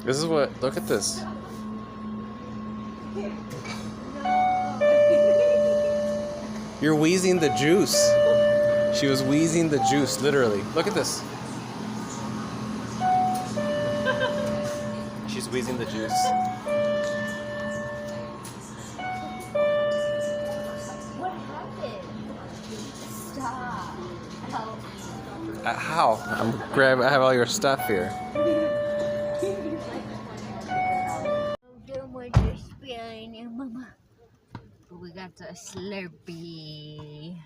This is what. Look at this. You're wheezing the juice. She was wheezing the juice, literally. Look at this. She's wheezing the juice. What happened? Stop. Help. How? I have all your stuff here. We got a Slurpee.